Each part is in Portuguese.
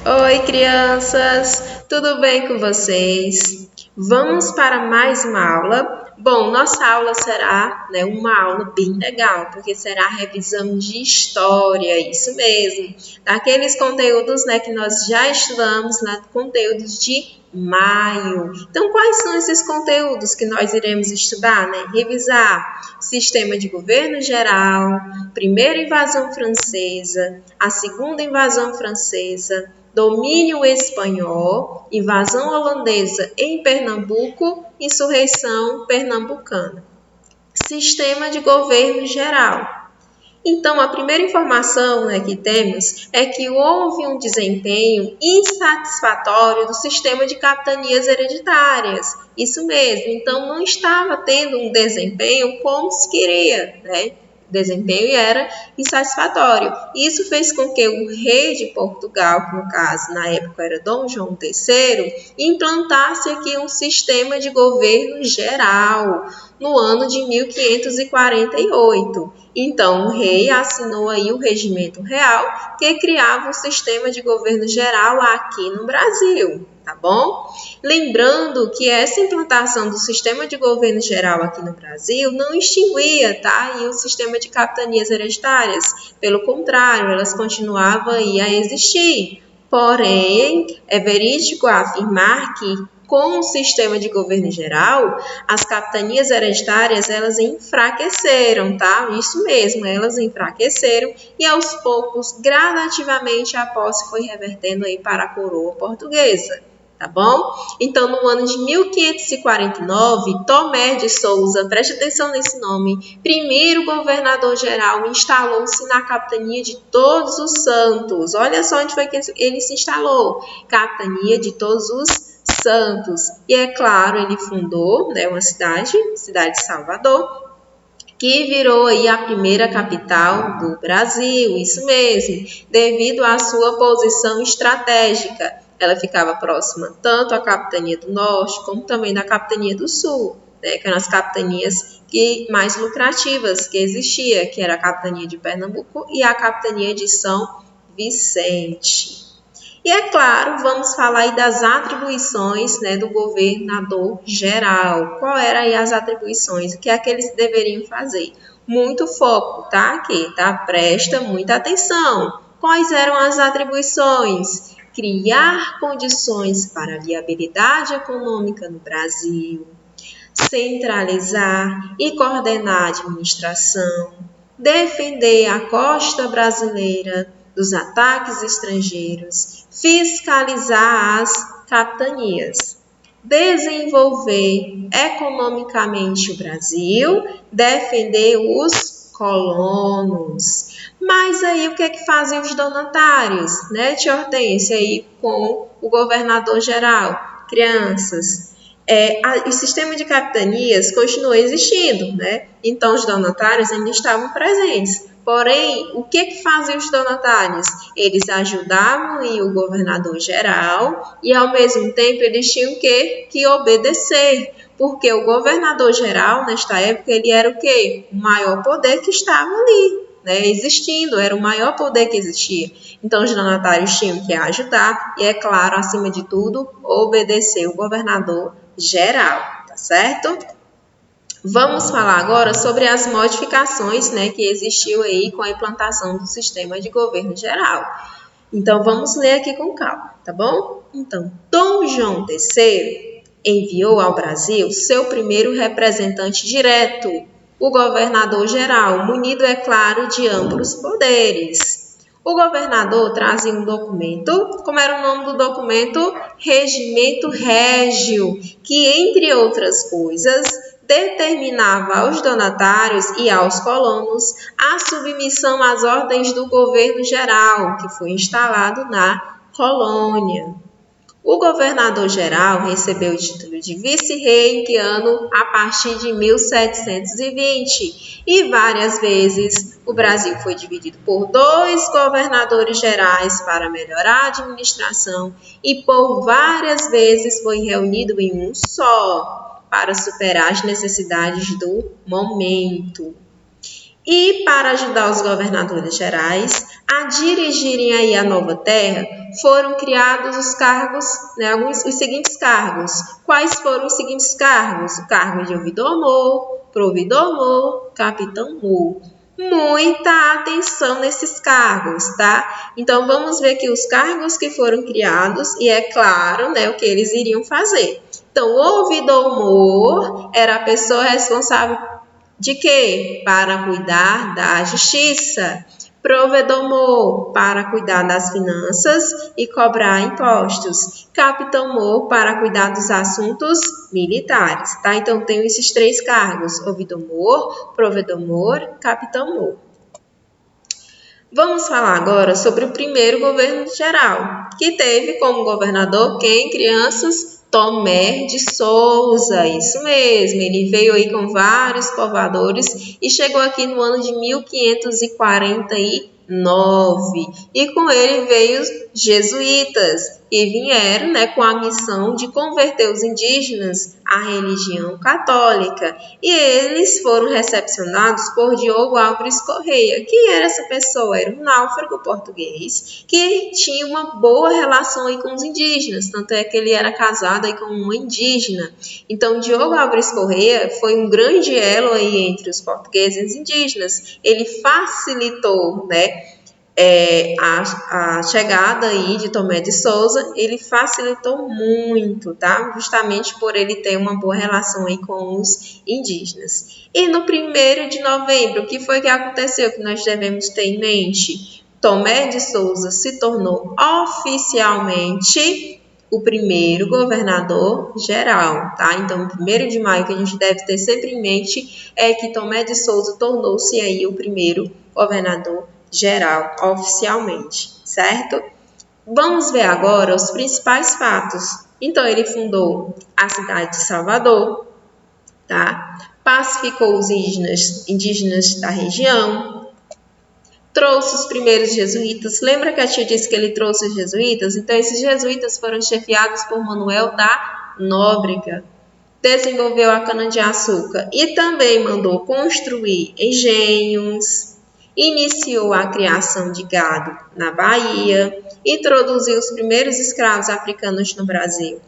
Oi, crianças! Tudo bem com vocês? Vamos para mais uma aula? Bom, nossa aula será, uma aula bem legal, porque será a revisão de história, isso mesmo, daqueles conteúdos, que nós já estudamos, conteúdos de maio. Então, quais são esses conteúdos que nós iremos estudar, Revisar sistema de governo geral, primeira invasão francesa, a segunda invasão francesa, domínio espanhol, invasão holandesa em Pernambuco, insurreição pernambucana. Sistema de governo geral. Então, a primeira informação que temos é que houve um desempenho insatisfatório do sistema de capitanias hereditárias. Isso mesmo, então não estava tendo um desempenho como se queria, O desempenho era insatisfatório. Isso fez com que o rei de Portugal, que no caso na época era Dom João III, implantasse aqui um sistema de governo geral no ano de 1548. Então, o rei assinou aí o Regimento Real, que criava um sistema de governo geral aqui no Brasil, tá bom? Lembrando que essa implantação do sistema de governo geral aqui no Brasil não extinguia, E o sistema de capitanias hereditárias. Pelo contrário, elas continuavam aí a existir. Porém, é verídico afirmar que com o sistema de governo geral, as capitanias hereditárias, elas enfraqueceram, Isso mesmo, elas enfraqueceram e aos poucos, gradativamente, a posse foi revertendo aí para a coroa portuguesa, tá bom? Então, no ano de 1549, Tomé de Souza, preste atenção nesse nome, primeiro governador-geral, instalou-se na capitania de Todos os Santos. Olha só onde foi que ele se instalou, capitania de Todos os Santos. E é claro, ele fundou uma cidade de Salvador, que virou aí a primeira capital do Brasil, isso mesmo, devido à sua posição estratégica. Ela ficava próxima tanto à capitania do Norte, como também da capitania do Sul, que eram as capitanias mais lucrativas que existia, que era a capitania de Pernambuco e a capitania de São Vicente. E é claro, vamos falar aí das atribuições do governador geral. Qual eram aí as atribuições? O que é que eles deveriam fazer? Muito foco, Aqui, Presta muita atenção. Quais eram as atribuições? Criar condições para a viabilidade econômica no Brasil, centralizar e coordenar a administração, defender a costa brasileira dos ataques estrangeiros, fiscalizar as capitanias, desenvolver economicamente o Brasil, defender os colonos. Mas aí o que é que fazem os donatários, Tia Hortência, aí com o governador geral? Crianças, o sistema de capitanias continuou existindo, Então os donatários ainda estavam presentes. Porém, o que fazem os donatários? Eles ajudavam o governador geral e, ao mesmo tempo, eles tinham que obedecer, porque o governador geral, nesta época, ele era o quê? O maior poder que estava ali, existindo, era o maior poder que existia. Então, os donatários tinham que ajudar e, é claro, acima de tudo, obedecer o governador geral, tá certo? Vamos falar agora sobre as modificações que existiu aí com a implantação do sistema de governo geral. Então, vamos ler aqui com calma, tá bom? Então, Dom João III enviou ao Brasil seu primeiro representante direto, o governador-geral, munido, é claro, de amplos poderes. O governador trazia um documento, como era o nome do documento? Regimento Régio, que, entre outras coisas, determinava aos donatários e aos colonos a submissão às ordens do governo geral, que foi instalado na colônia. O governador-geral recebeu o título de vice-rei em que ano? A partir de 1720. E várias vezes o Brasil foi dividido por 2 governadores gerais para melhorar a administração e por várias vezes foi reunido em um só para superar as necessidades do momento. E para ajudar os governadores gerais a dirigirem aí a nova terra, foram criados os cargos, né, os seguintes cargos. Quais foram os seguintes cargos? O cargo de ouvidor-mor, providor-mor, capitão-mor. Muita atenção nesses cargos, tá? Então, vamos ver aqui os cargos que foram criados e, é claro, né, o que eles iriam fazer. Então, o ouvidor-mor era a pessoa responsável de quê? Para cuidar da justiça. Provedor-mor, para cuidar das finanças e cobrar impostos. Capitão-mor, para cuidar dos assuntos militares, tá? Então, tenho esses três cargos: ouvidor-mor, provedor-mor, capitão-mor. Vamos falar agora sobre o primeiro governo geral, que teve como governador quem, crianças? Tomé de Souza, isso mesmo, ele veio aí com vários povoadores e chegou aqui no ano de 1549. E com ele veio os jesuítas, que vieram, né, com a missão de converter os indígenas à religião católica. E eles foram recepcionados por Diogo Álvares Correia. Quem era essa pessoa? Era um náufrago português que tinha uma boa relação aí com os indígenas, tanto é que ele era casado aí com uma indígena. Então, Diogo Álvares Correia foi um grande elo aí entre os portugueses e os indígenas. Ele facilitou, né, a chegada aí de Tomé de Souza, ele facilitou muito, tá? Justamente por ele ter uma boa relação aí com os indígenas. E no 1º de novembro, o que foi que aconteceu que nós devemos ter em mente? Tomé de Souza se tornou oficialmente o primeiro governador geral, tá? Então, no 1º de maio, que a gente deve ter sempre em mente é que Tomé de Souza tornou-se aí o primeiro governador geral, oficialmente, certo? Vamos ver agora os principais fatos. Então, ele fundou a cidade de Salvador, tá? Pacificou os indígenas da região, trouxe os primeiros jesuítas. Lembra que a tia disse que ele trouxe os jesuítas? Então, esses jesuítas foram chefiados por Manuel da Nóbrega. Desenvolveu a cana-de-açúcar e também mandou construir engenhos, iniciou a criação de gado na Bahia, introduziu os primeiros escravos africanos no Brasil.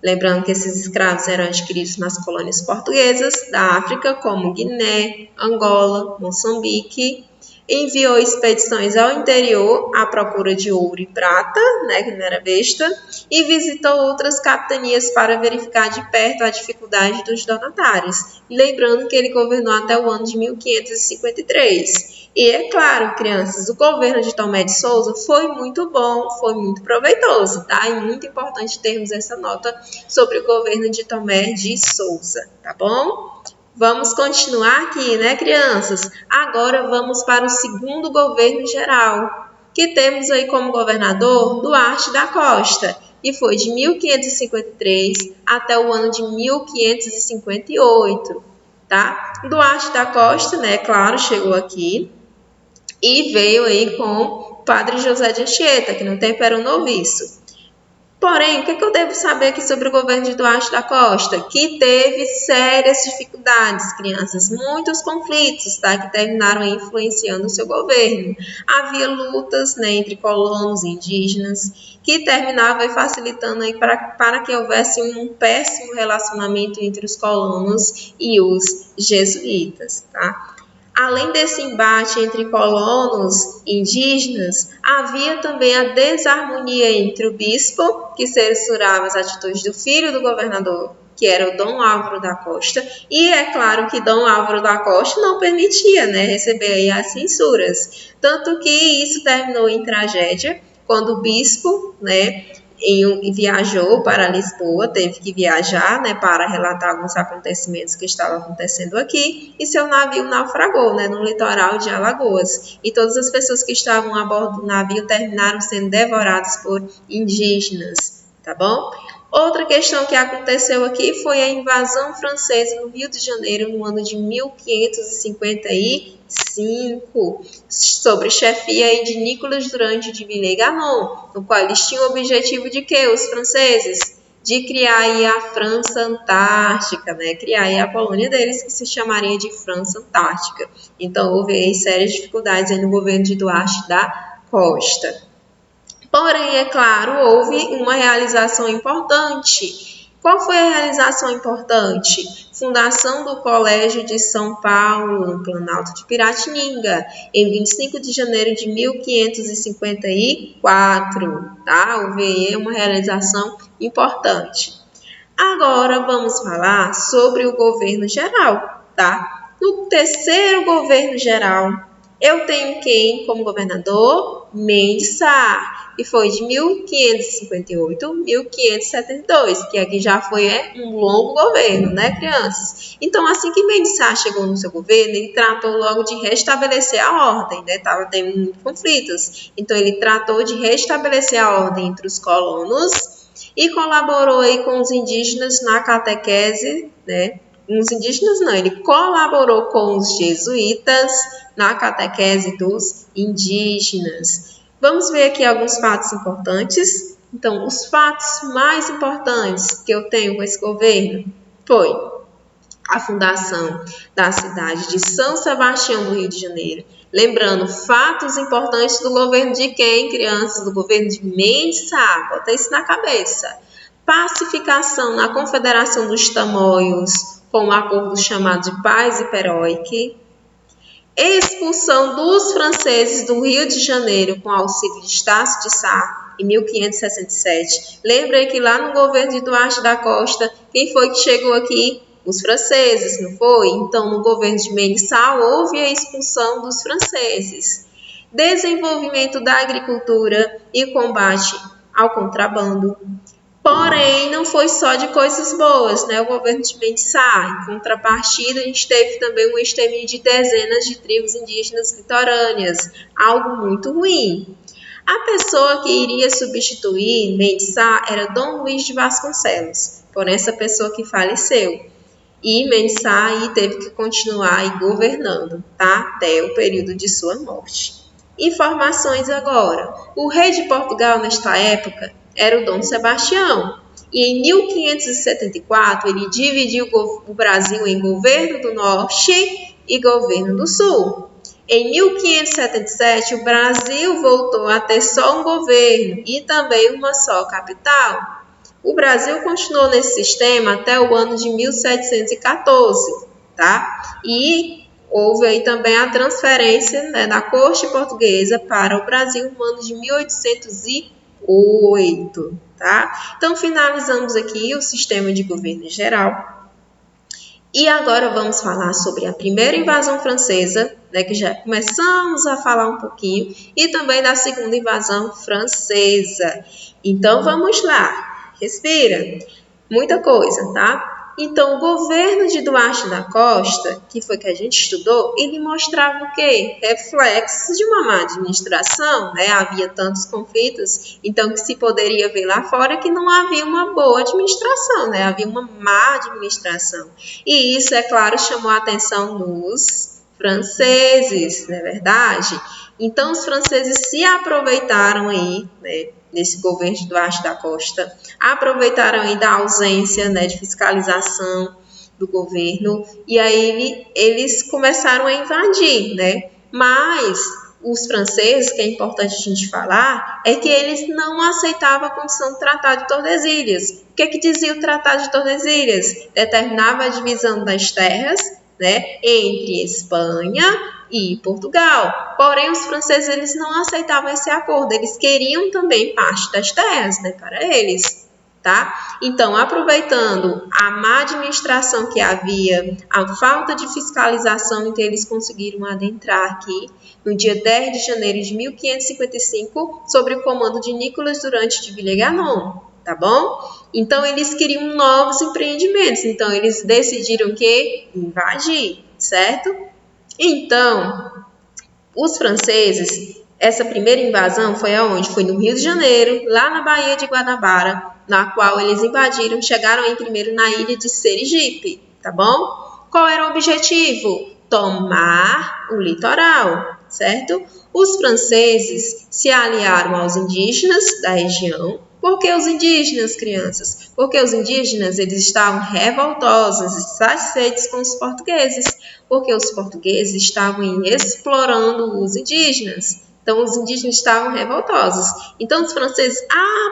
Lembrando que esses escravos eram adquiridos nas colônias portuguesas da África, como Guiné, Angola, Moçambique. Enviou expedições ao interior à procura de ouro e prata, né, que não era besta, e visitou outras capitanias para verificar de perto a dificuldade dos donatários. Lembrando que ele governou até o ano de 1553. E é claro, crianças, o governo de Tomé de Souza foi muito bom, foi muito proveitoso, tá? É muito importante termos essa nota sobre o governo de Tomé de Souza, tá bom? Vamos continuar aqui, né, crianças? Agora vamos para o segundo governo geral, que temos aí como governador Duarte da Costa, que foi de 1553 até o ano de 1558, tá? Duarte da Costa, né, claro, chegou aqui e veio aí com o padre José de Anchieta, que no tempo era um noviço. Porém, o que eu devo saber aqui sobre o governo de Duarte da Costa? Que teve sérias dificuldades, crianças, muitos conflitos, tá? Que terminaram influenciando o seu governo. Havia lutas, né, entre colonos e indígenas, que terminavam facilitando aí para que houvesse um péssimo relacionamento entre os colonos e os jesuítas, tá? Além desse embate entre colonos e indígenas, havia também a desarmonia entre o bispo, que censurava as atitudes do filho do governador, que era o Dom Álvaro da Costa, e é claro que Dom Álvaro da Costa não permitia, né, receber aí as censuras. Tanto que isso terminou em tragédia, quando o bispo, né, viajou para Lisboa, teve que viajar, né, para relatar alguns acontecimentos que estavam acontecendo aqui, e seu navio naufragou, né, no litoral de Alagoas. E todas as pessoas que estavam a bordo do navio terminaram sendo devoradas por indígenas, tá bom? Outra questão que aconteceu aqui foi a invasão francesa no Rio de Janeiro no ano de 1555, sob chefia de Nicolas Durand de Villegagnon, no qual eles tinham o objetivo de quê? Os franceses? De criar aí a França Antártica, né? Criar aí a colônia deles, que se chamaria de França Antártica. Então, houve aí sérias dificuldades aí no governo de Duarte da Costa. Porém, é claro, houve uma realização importante. Qual foi a realização importante? Fundação do Colégio de São Paulo, no Planalto de Piratininga, em 25 de janeiro de 1554, tá? Houve aí uma realização importante. Agora vamos falar sobre o governo geral, tá? No terceiro governo geral, eu tenho quem como governador? Mendes Sá, que foi de 1558 a 1572, que aqui já foi um longo governo, né, crianças? Então, assim que Mendes Sá chegou no seu governo, ele tratou logo de restabelecer a ordem, né? Estava tendo muitos conflitos. Então, ele tratou de restabelecer a ordem entre os colonos e colaborou aí com os indígenas na catequese, né? Os indígenas não, ele colaborou com os jesuítas na catequese dos indígenas. Vamos ver aqui alguns fatos importantes. Então, os fatos mais importantes que eu tenho com esse governo foi a fundação da cidade de São Sebastião do Rio de Janeiro. Lembrando, fatos importantes do governo de quem, crianças? Do governo de Mendes Sá. Bota isso na cabeça. Pacificação na Confederação dos Tamoios, com o acordo chamado de Paz e Peróique. Expulsão dos franceses do Rio de Janeiro com auxílio de Estácio de Sá, em 1567. Lembrem que lá no governo de Duarte da Costa, quem foi que chegou aqui? Os franceses, não foi? Então, no governo de Mendes Sá, houve a expulsão dos franceses. Desenvolvimento da agricultura e combate ao contrabando. Porém, não foi só de coisas boas, né? O governo de Mendes Sá. Em contrapartida, a gente teve também um extermínio de dezenas de tribos indígenas litorâneas, algo muito ruim. A pessoa que iria substituir Mendes Sá era Dom Luiz de Vasconcelos, porém essa pessoa que faleceu. E Mendes Sá aí teve que continuar aí governando, tá? Até o período de sua morte. Informações agora. O rei de Portugal nesta época era o Dom Sebastião. E em 1574 ele dividiu o Brasil em governo do Norte e governo do Sul. Em 1577 o Brasil voltou a ter só um governo e também uma só capital. O Brasil continuou nesse sistema até o ano de 1714, tá? E houve aí também a transferência, né, da corte portuguesa para o Brasil no ano de 1808, tá? Então, finalizamos aqui o sistema de governo geral. E agora vamos falar sobre a primeira invasão francesa, né, que já começamos a falar um pouquinho, e também da segunda invasão francesa. Então, vamos lá. Respira. Muita coisa, tá? Então, o governo de Duarte da Costa, que foi que a gente estudou, ele mostrava o quê? Reflexos de uma má administração, né? Havia tantos conflitos, então que se poderia ver lá fora que não havia uma boa administração, né? Havia uma má administração. E isso, é claro, chamou a atenção dos franceses, não é verdade? Então, os franceses se aproveitaram aí, né, nesse governo de Duarte da Costa, aproveitaram aí da ausência, né, de fiscalização do governo, e aí eles começaram a invadir, né? Mas os franceses, que é importante a gente falar, é que eles não aceitavam a condição do Tratado de Tordesilhas. O que dizia o Tratado de Tordesilhas? Determinava a divisão das terras, né, entre Espanha e Portugal. Porém, os franceses eles não aceitavam esse acordo, eles queriam também parte das terras, né, para eles. Tá? Então, aproveitando a má administração que havia, a falta de fiscalização, então eles conseguiram adentrar aqui no dia 10 de janeiro de 1555, sob o comando de Nicolas Durante de Villegagnon, tá bom? Então, eles queriam novos empreendimentos, então eles decidiram que invadir, certo? Então, os franceses, essa primeira invasão foi aonde? Foi no Rio de Janeiro, lá na Baía de Guanabara, na qual eles invadiram, chegaram aí primeiro na ilha de Sergipe, tá bom? Qual era o objetivo? Tomar o litoral, certo? Os franceses se aliaram aos indígenas da região. Por que os indígenas, crianças? Porque os indígenas eles estavam revoltosos e satisfeitos com os portugueses, porque os portugueses estavam explorando os indígenas. Então, os indígenas estavam revoltosos. Então, os franceses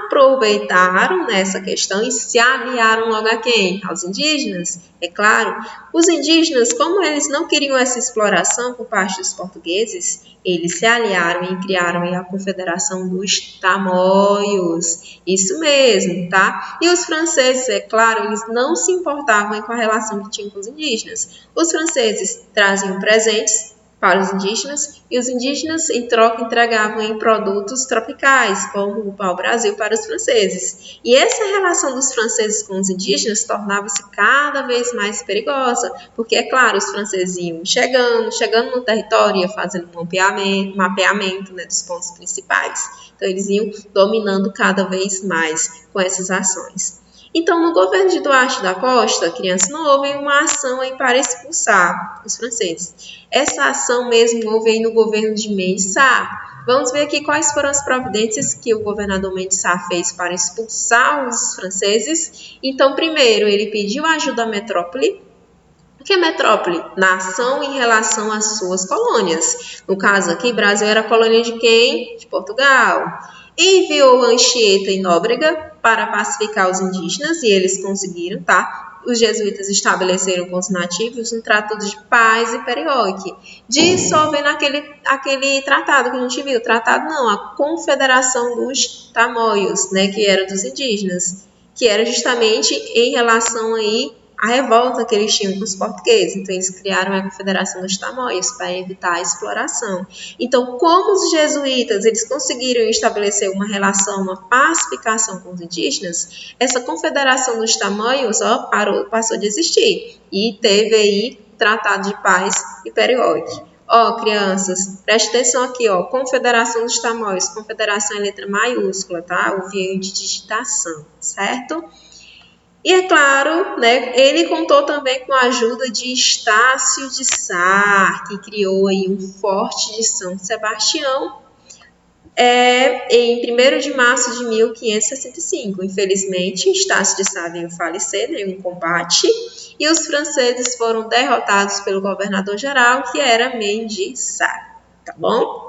aproveitaram nessa questão e se aliaram logo a quem? Aos indígenas, é claro. Os indígenas, como eles não queriam essa exploração por parte dos portugueses, eles se aliaram e criaram a Confederação dos Tamoios. Isso mesmo, tá? E os franceses, é claro, eles não se importavam com a relação que tinham com os indígenas. Os franceses traziam presentes para os indígenas, e os indígenas, em troca, entregavam em produtos tropicais, como o pau-brasil, para os franceses. E essa relação dos franceses com os indígenas tornava-se cada vez mais perigosa, porque, é claro, os franceses iam chegando no território, iam fazendo um mapeamento, né, dos pontos principais. Então, eles iam dominando cada vez mais com essas ações. Então, no governo de Duarte da Costa, crianças, não houve uma ação aí para expulsar os franceses. Essa ação mesmo houve aí no governo de Mendes Sá. Vamos ver aqui quais foram as providências que o governador Mendes Sá fez para expulsar os franceses. Então, primeiro, ele pediu ajuda à metrópole. O que é metrópole? Nação em relação às suas colônias. No caso aqui, Brasil era colônia de quem? De Portugal. Enviou Anchieta e Nóbrega para pacificar os indígenas, e eles conseguiram, tá? Os jesuítas estabeleceram com os nativos um tratado de paz e periódico, dissolvendo aquele tratado que a gente viu. Tratado não, a Confederação dos Tamoios, né, que era dos indígenas, que era justamente em relação aí a revolta que eles tinham com os portugueses. Então, eles criaram a Confederação dos Tamoios para evitar a exploração. Então, como os jesuítas eles conseguiram estabelecer uma relação, uma pacificação com os indígenas, essa Confederação dos Tamoios passou de existir e teve aí Tratado de Paz e Periódico. Crianças, preste atenção aqui, Confederação dos Tamoios, Confederação em letra maiúscula, tá? O erro de digitação, certo? E é claro, né, ele contou também com a ajuda de Estácio de Sá, que criou aí um forte de São Sebastião em 1º de março de 1565. Infelizmente, Estácio de Sá veio falecer em um combate e os franceses foram derrotados pelo governador-geral, que era Mendes Sá, tá bom?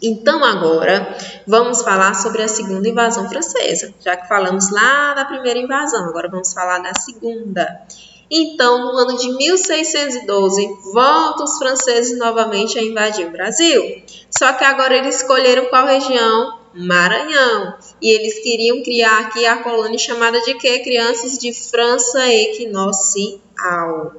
Então, agora, vamos falar sobre a segunda invasão francesa. Já que falamos lá da primeira invasão, agora vamos falar da segunda. Então, no ano de 1612, voltam os franceses novamente a invadir o Brasil. Só que agora eles escolheram qual região? Maranhão. E eles queriam criar aqui a colônia chamada de quê? Crianças de França Equinocial.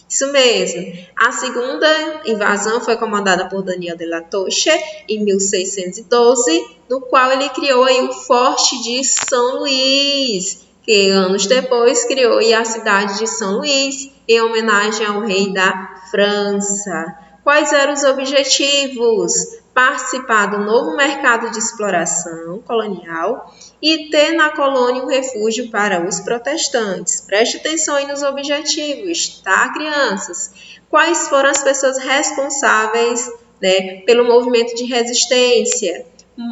Isso mesmo. A segunda invasão foi comandada por Daniel de La Touche em 1612, no qual ele criou aí o Forte de São Luís, que anos depois criou aí a cidade de São Luís, em homenagem ao rei da França. Quais eram os objetivos? Participar do novo mercado de exploração colonial e ter na colônia um refúgio para os protestantes. Preste atenção aí nos objetivos, tá, crianças? Quais foram as pessoas responsáveis, né, pelo movimento de resistência?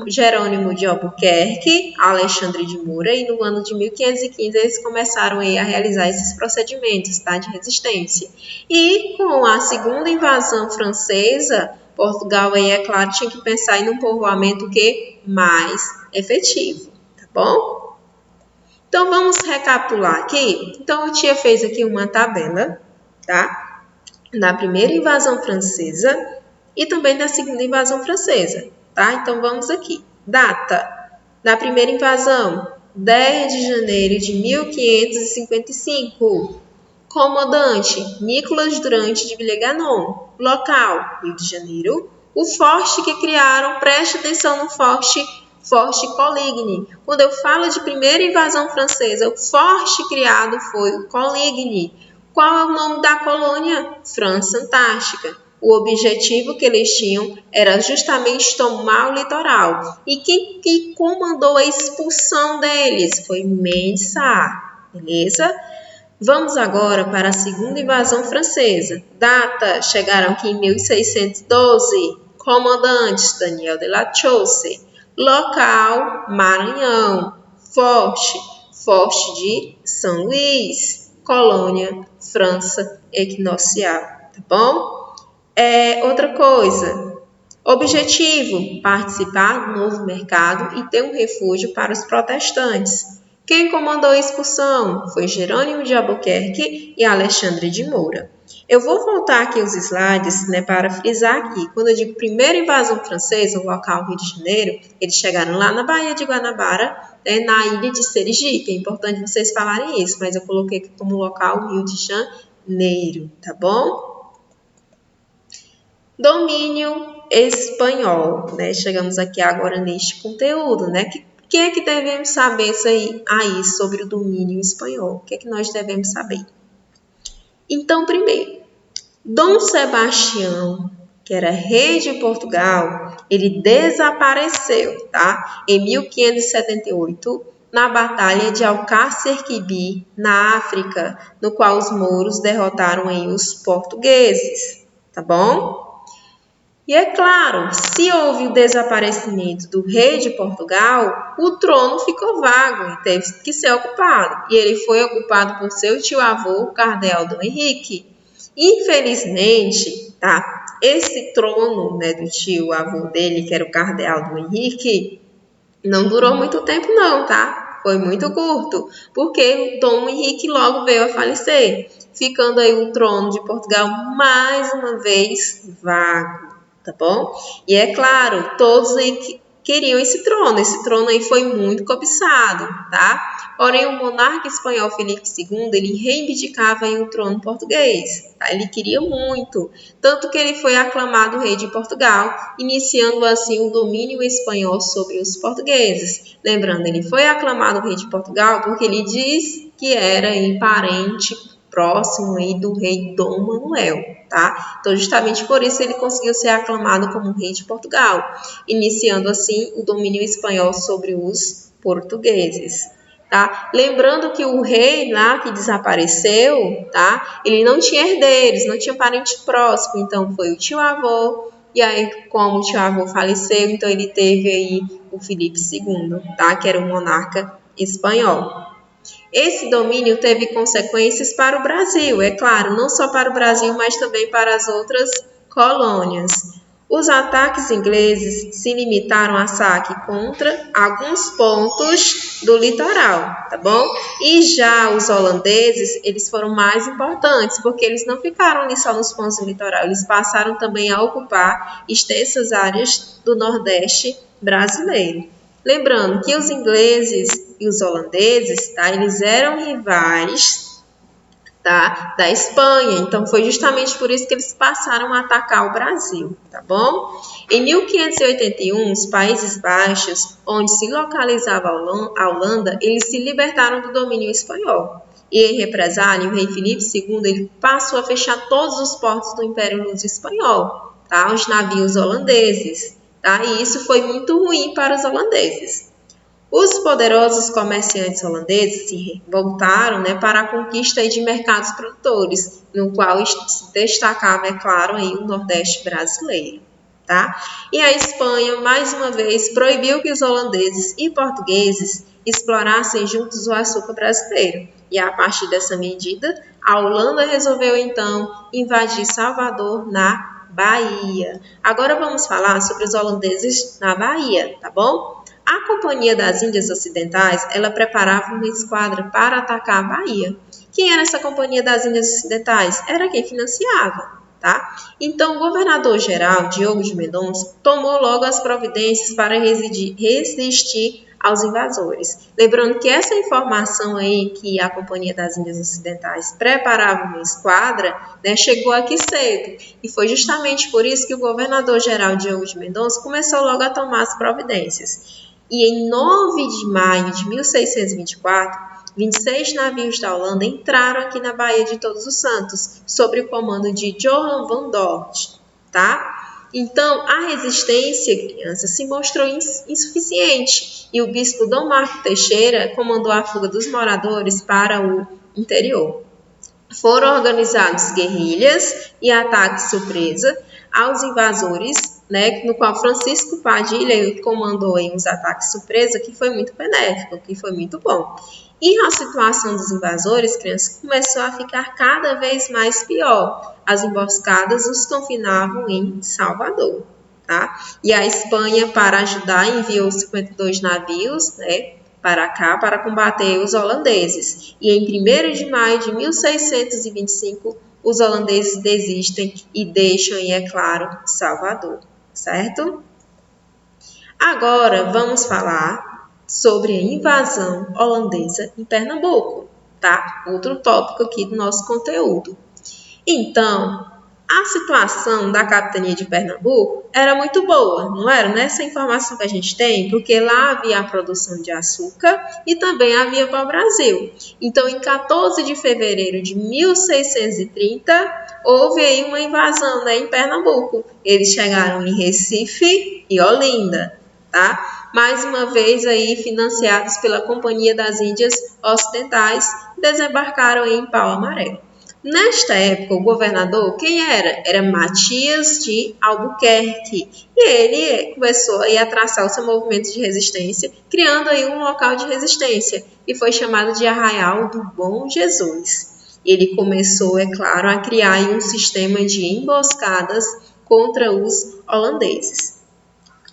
Jerônimo de Albuquerque, Alexandre de Moura, e no ano de 1515 eles começaram aí a realizar esses procedimentos, tá, de resistência. E com a segunda invasão francesa, Portugal aí, é claro, tinha que pensar em um povoamento mais efetivo, tá bom? Então, vamos recapitular aqui. Então, a tia fez aqui uma tabela, tá? Da primeira invasão francesa e também da segunda invasão francesa, tá? Então, vamos aqui. Data da primeira invasão, 10 de janeiro de 1555. Comandante, Nicolas Durante de Villegagnon. Local, Rio de Janeiro. O forte que criaram, preste atenção no Forte Coligny. Quando eu falo de primeira invasão francesa, o forte criado foi o Coligny. Qual é o nome da colônia? França Antártica. O objetivo que eles tinham era justamente tomar o litoral. E quem comandou a expulsão deles foi Mendes Sá, beleza? Vamos agora para a segunda invasão francesa. Data, chegaram aqui em 1612. Comandantes, Daniel de La Touche. Local, Maranhão. Forte de São Luís. Colônia, França Equinocial. Tá bom? Outra coisa. Objetivo: participar do novo mercado e ter um refúgio para os protestantes. Quem comandou a expulsão foi Jerônimo de Albuquerque e Alexandre de Moura. Eu vou voltar aqui os slides, para frisar aqui. Quando eu digo primeira invasão francesa, o local Rio de Janeiro, eles chegaram lá na Baía de Guanabara, na ilha de Sergipe. É importante vocês falarem isso, mas eu coloquei aqui como local Rio de Janeiro, tá bom? Domínio espanhol, Chegamos aqui agora neste conteúdo, Quem é que devemos saber aí sobre o domínio espanhol? O que é que nós devemos saber? Então, primeiro, Dom Sebastião, que era rei de Portugal, ele desapareceu, em 1578, na Batalha de Alcácer Quibir, na África, no qual os mouros derrotaram aí os portugueses, tá bom? E é claro, se houve o desaparecimento do rei de Portugal, o trono ficou vago e teve que ser ocupado. E ele foi ocupado por seu tio-avô, o cardeal Dom Henrique. Infelizmente, esse trono, do tio-avô dele, que era o cardeal Dom Henrique, não durou muito tempo não, Foi muito curto, porque Dom Henrique logo veio a falecer, ficando aí o trono de Portugal mais uma vez vago. Tá bom? E é claro, todos aí queriam esse trono aí foi muito cobiçado, Porém, o monarca espanhol Filipe II, ele reivindicava aí o trono português, Ele queria muito, tanto que ele foi aclamado rei de Portugal, iniciando assim o domínio espanhol sobre os portugueses. Lembrando, ele foi aclamado rei de Portugal porque ele diz que era aí parente próximo aí do rei Dom Manuel, Então, justamente por isso ele conseguiu ser aclamado como rei de Portugal, iniciando assim o domínio espanhol sobre os portugueses, Lembrando que o rei lá que desapareceu, Ele não tinha herdeiros, não tinha parente próximo, então foi o tio-avô, e aí como o tio-avô faleceu, então ele teve aí o Filipe II, que era o monarca espanhol. Esse domínio teve consequências para o Brasil, é claro, não só para o Brasil, mas também para as outras colônias. Os ataques ingleses se limitaram a saque contra alguns pontos do litoral, tá bom? E já os holandeses, eles foram mais importantes, porque eles não ficaram ali só nos pontos do litoral, eles passaram também a ocupar extensas áreas do Nordeste brasileiro. Lembrando que os ingleses e os holandeses, eles eram rivais, da Espanha. Então, foi justamente por isso que eles passaram a atacar o Brasil, tá bom? Em 1581, os Países Baixos, onde se localizava a Holanda, eles se libertaram do domínio espanhol. E em represália, o rei Filipe II ele passou a fechar todos os portos do Império Luso Espanhol, aos navios holandeses. E isso foi muito ruim para os holandeses. Os poderosos comerciantes holandeses se voltaram para a conquista de mercados produtores, no qual se destacava, é claro, aí o Nordeste brasileiro. E a Espanha, mais uma vez, proibiu que os holandeses e portugueses explorassem juntos o açúcar brasileiro. E a partir dessa medida, a Holanda resolveu então invadir Salvador, na Bahia. Agora vamos falar sobre os holandeses na Bahia, tá bom? A Companhia das Índias Ocidentais, ela preparava uma esquadra para atacar a Bahia. Quem era essa Companhia das Índias Ocidentais? Era quem financiava, Então, o governador-geral, Diogo de Mendonça, tomou logo as providências para resistir aos invasores. Lembrando que essa informação aí que a Companhia das Índias Ocidentais preparava uma esquadra, chegou aqui cedo. E foi justamente por isso que o governador-geral Diogo de Mendonça começou logo a tomar as providências. E em 9 de maio de 1624, 26 navios da Holanda entraram aqui na Baía de Todos os Santos, sob o comando de Johan van Dort, Então, a resistência, crianças, se mostrou insuficiente e o bispo Dom Marco Teixeira comandou a fuga dos moradores para o interior. Foram organizados guerrilhas e ataques surpresa aos invasores, no qual Francisco Padilha comandou os ataques surpresa, que foi muito benéfico, que foi muito bom. E a situação dos invasores, crianças, começou a ficar cada vez mais pior. As emboscadas os confinavam em Salvador, tá? E a Espanha, para ajudar, enviou 52 navios, né, para cá para combater os holandeses. E em 1º de maio de 1625, os holandeses desistem e deixam, e é claro, Salvador, certo? Agora vamos falar sobre a invasão holandesa em Pernambuco, tá? Outro tópico aqui do nosso conteúdo. Então, a situação da capitania de Pernambuco era muito boa, não era? Nessa informação que a gente tem, porque lá havia a produção de açúcar e também havia pau-brasil. Então, em 14 de fevereiro de 1630, houve aí uma invasão, né, em Pernambuco. Eles chegaram em Recife e Olinda, tá? Mais uma vez aí financiados pela Companhia das Índias Ocidentais, desembarcaram em Pau Amarelo. Nesta época, o governador, quem era? Era Matias de Albuquerque. E ele começou aí a traçar o seu movimento de resistência, criando aí um local de resistência, que foi chamado de Arraial do Bom Jesus. Ele começou, é claro, a criar aí um sistema de emboscadas contra os holandeses.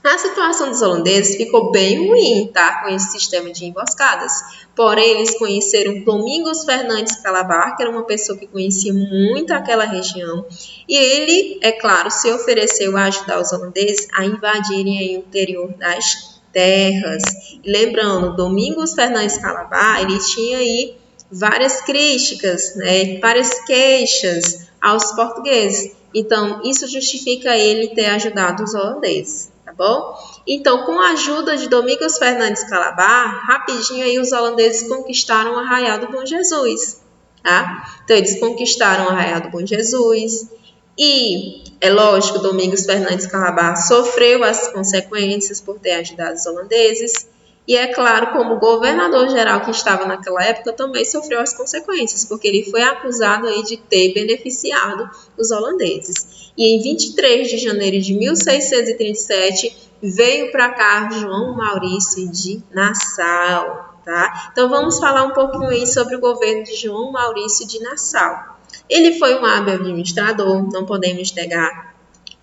A situação dos holandeses ficou bem ruim, tá, com esse sistema de emboscadas. Porém, eles conheceram Domingos Fernandes Calabar, que era uma pessoa que conhecia muito aquela região. E ele, é claro, se ofereceu a ajudar os holandeses a invadirem aí o interior das terras. E lembrando, Domingos Fernandes Calabar, ele tinha aí várias críticas, né, várias queixas aos portugueses. Então, isso justifica ele ter ajudado os holandeses. Tá bom? Então, com a ajuda de Domingos Fernandes Calabar, rapidinho aí os holandeses conquistaram o Arraial do Bom Jesus, tá? Então, eles conquistaram o Arraial do Bom Jesus e, é lógico, Domingos Fernandes Calabar sofreu as consequências por ter ajudado os holandeses e, é claro, como governador-geral que estava naquela época, também sofreu as consequências, porque ele foi acusado aí de ter beneficiado os holandeses. E em 23 de janeiro de 1637, veio para cá João Maurício de Nassau, tá? Então, vamos falar um pouquinho aí sobre o governo de João Maurício de Nassau. Ele foi um hábil administrador, não podemos negar.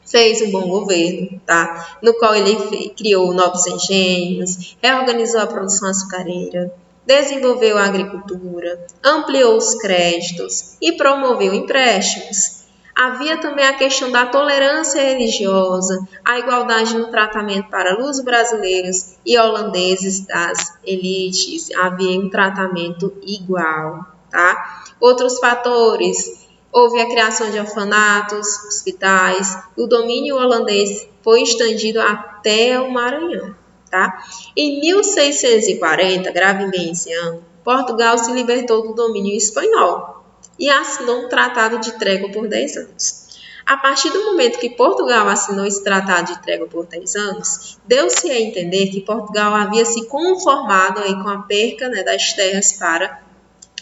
Fez um bom governo, tá? No qual ele criou novos engenhos, reorganizou a produção açucareira, desenvolveu a agricultura, ampliou os créditos e promoveu empréstimos. Havia também a questão da tolerância religiosa, a igualdade no tratamento para luso-brasileiros e holandeses das elites. Havia um tratamento igual, tá? Outros fatores. Houve a criação de orfanatos, hospitais, o domínio holandês foi estendido até o Maranhão. Tá? Em 1640, gravem bem esse ano, Portugal se libertou do domínio espanhol e assinou um tratado de trégua por 10 anos. A partir do momento que Portugal assinou esse tratado de trégua por 10 anos, deu-se a entender que Portugal havia se conformado aí com a perca, né, das terras para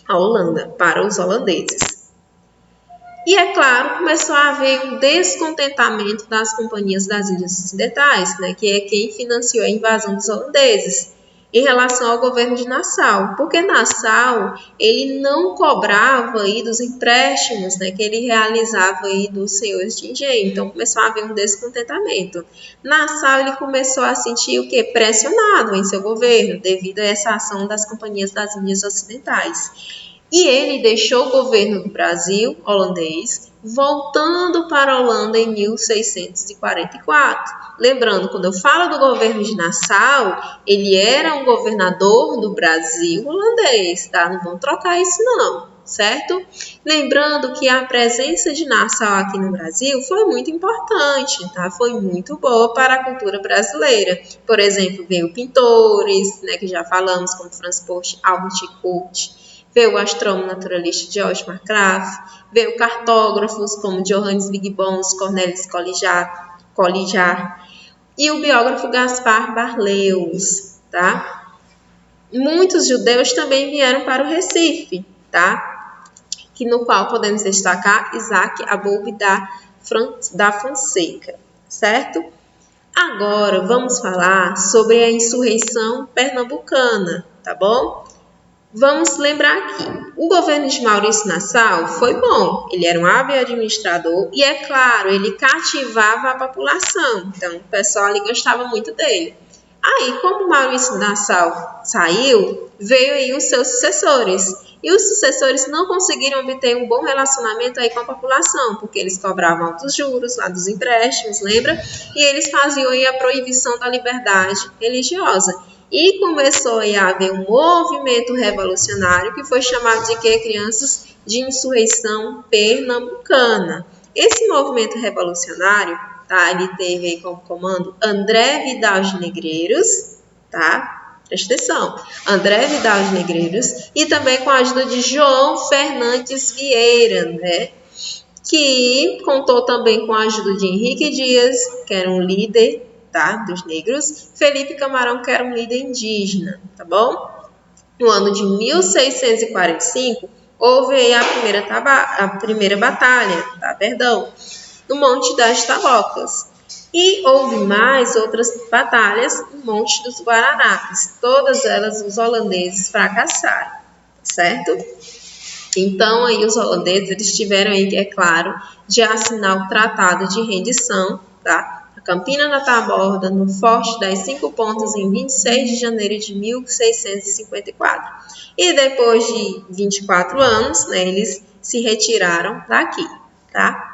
a Holanda, para os holandeses. E, é claro, começou a haver um descontentamento das companhias das Índias Ocidentais, né, que é quem financiou a invasão dos holandeses, em relação ao governo de Nassau, porque Nassau ele não cobrava aí dos empréstimos, né, que ele realizava aí dos senhores de engenho, então começou a haver um descontentamento. Nassau ele começou a sentir o que? Pressionado em seu governo, devido a essa ação das companhias das Índias Ocidentais. E ele deixou o governo do Brasil, holandês, voltando para a Holanda em 1644. Lembrando, quando eu falo do governo de Nassau, ele era um governador do Brasil holandês, tá? Não vamos trocar isso não, certo? Lembrando que a presença de Nassau aqui no Brasil foi muito importante, tá? Foi muito boa para a cultura brasileira. Por exemplo, veio pintores, né, que já falamos, como Franz Post, Albert Kurt, veio o astrônomo naturalista George Marcgraf, veio cartógrafos como Johannes Vigibons, Cornelis Collijar e o biógrafo Gaspar Barleus, tá? Muitos judeus também vieram para o Recife, tá? Que no qual podemos destacar Isaac Aboub da Fonseca, certo? Agora vamos falar sobre a insurreição pernambucana, tá bom? Vamos lembrar aqui, o governo de Maurício Nassau foi bom, ele era um hábil administrador e, é claro, ele cativava a população, então o pessoal ali gostava muito dele. Aí, como Maurício Nassau saiu, veio aí os seus sucessores. E os sucessores não conseguiram obter um bom relacionamento aí com a população, porque eles cobravam altos juros lá dos empréstimos, lembra? E eles faziam aí a proibição da liberdade religiosa. E começou aí a haver um movimento revolucionário que foi chamado de quê, crianças? De insurreição pernambucana. Esse movimento revolucionário, tá? Ele teve aí como comando André Vidal de Negreiros, tá? Presta atenção, André Vidal de Negreiros e também com a ajuda de João Fernandes Vieira, né? Que contou também com a ajuda de Henrique Dias, que era um líder, tá? Dos negros, Felipe Camarão, que era um líder indígena, tá bom? No ano de 1645, houve aí a primeira batalha, tá? Perdão, no Monte das Tabocas. E houve mais outras batalhas no Monte dos Guararapes. Todas elas os holandeses fracassaram, certo? Então, aí os holandeses eles tiveram aí, é claro, de assinar o Tratado de Rendição, tá? A Campina da Taborda, no Forte das 5 Pontas, em 26 de janeiro de 1654. E depois de 24 anos, né, eles se retiraram daqui, tá?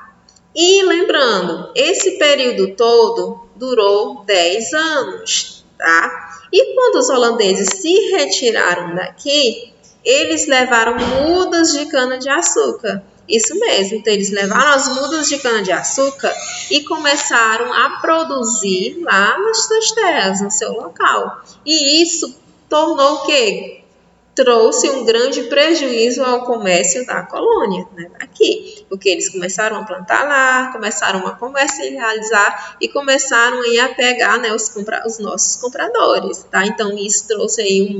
E lembrando, esse período todo durou 10 anos, tá? E quando os holandeses se retiraram daqui, eles levaram mudas de cana-de-açúcar. Isso mesmo, então eles levaram as mudas de cana-de-açúcar e começaram a produzir lá nas suas terras, no seu local. E isso tornou o quê? Trouxe um grande prejuízo ao comércio da colônia, né, daqui, porque eles começaram a plantar lá, começaram a comercializar e começaram aí a pegar, né, os nossos compradores, tá? Então isso trouxe aí um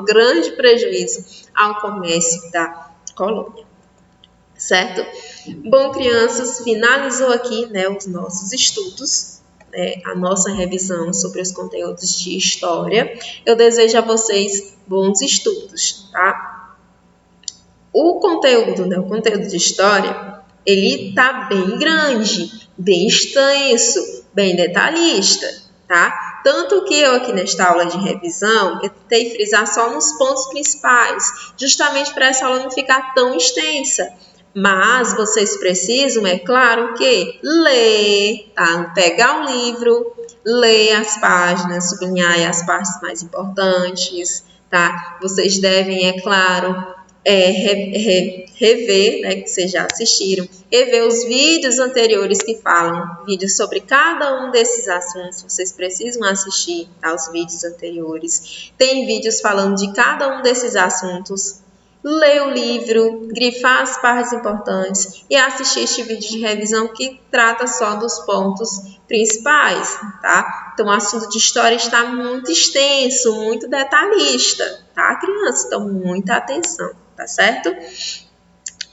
grande prejuízo ao comércio da colônia, certo? Bom, crianças, finalizou aqui, né, os nossos estudos, a nossa revisão sobre os conteúdos de história. Eu desejo a vocês bons estudos, tá? O conteúdo de história, ele tá bem grande, bem extenso, bem detalhista, tá? Tanto que eu aqui nesta aula de revisão, eu tentei frisar só nos pontos principais, justamente para essa aula não ficar tão extensa. Mas vocês precisam, é claro que ler, tá? Pegar um livro, ler as páginas, sublinhar as partes mais importantes, tá? Vocês devem, é claro, rever, né, que vocês já assistiram, rever os vídeos anteriores que falam, vídeos sobre cada um desses assuntos, vocês precisam assistir aos vídeos anteriores. Tem vídeos falando de cada um desses assuntos. Ler o livro, grifar as partes importantes e assistir este vídeo de revisão que trata só dos pontos principais, tá? Então, o assunto de história está muito extenso, muito detalhista, tá, crianças? Então, muita atenção, tá certo?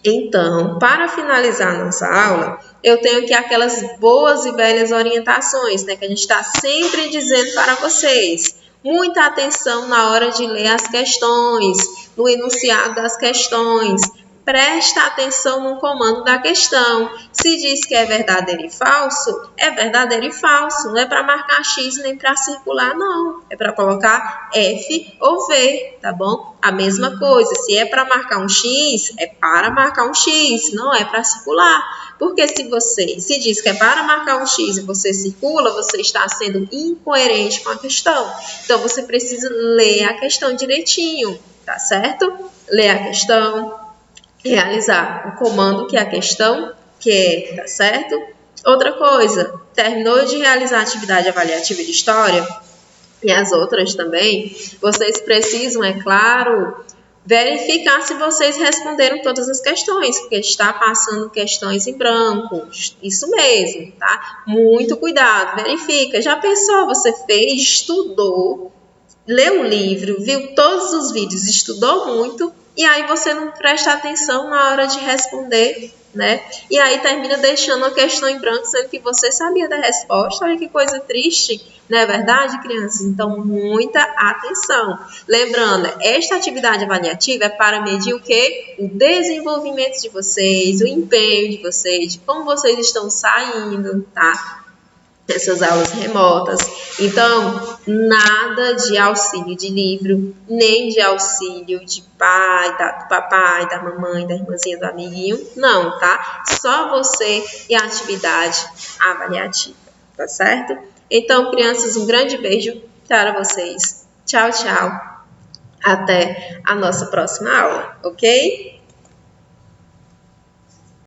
Então, para finalizar a nossa aula, eu tenho aqui aquelas boas e velhas orientações, né, que a gente está sempre dizendo para vocês. Muita atenção na hora de ler as questões, no enunciado das questões. Presta atenção no comando da questão. Se diz que é verdadeiro e falso, é verdadeiro e falso. Não é para marcar X nem para circular, não. É para colocar F ou V, tá bom? A mesma coisa. Se é para marcar um X, é para marcar um X, não é para circular. Porque se diz que é para marcar um X e você circula, você está sendo incoerente com a questão. Então, você precisa ler a questão direitinho, tá certo? Ler a questão, realizar o comando que a questão quer, tá certo? Outra coisa, terminou de realizar a atividade avaliativa de história e as outras também, vocês precisam, é claro, verificar se vocês responderam todas as questões, porque está passando questões em branco. Isso mesmo, tá? Muito cuidado, verifica. Já pensou, você fez, estudou, leu o livro, viu todos os vídeos, estudou muito e aí você não presta atenção na hora de responder, né? E aí termina deixando a questão em branco, sendo que você sabia da resposta. Olha que coisa triste, não é verdade, crianças? Então, muita atenção. Lembrando, esta atividade avaliativa é para medir o quê? O desenvolvimento de vocês, o empenho de vocês, de como vocês estão saindo, tá? Essas aulas remotas. Então, nada de auxílio de livro, nem de auxílio de pai, do papai, da mamãe, da irmãzinha, do amiguinho. Não, tá? Só você e a atividade avaliativa, tá certo? Então, crianças, um grande beijo para vocês. Tchau, tchau. Até a nossa próxima aula, ok?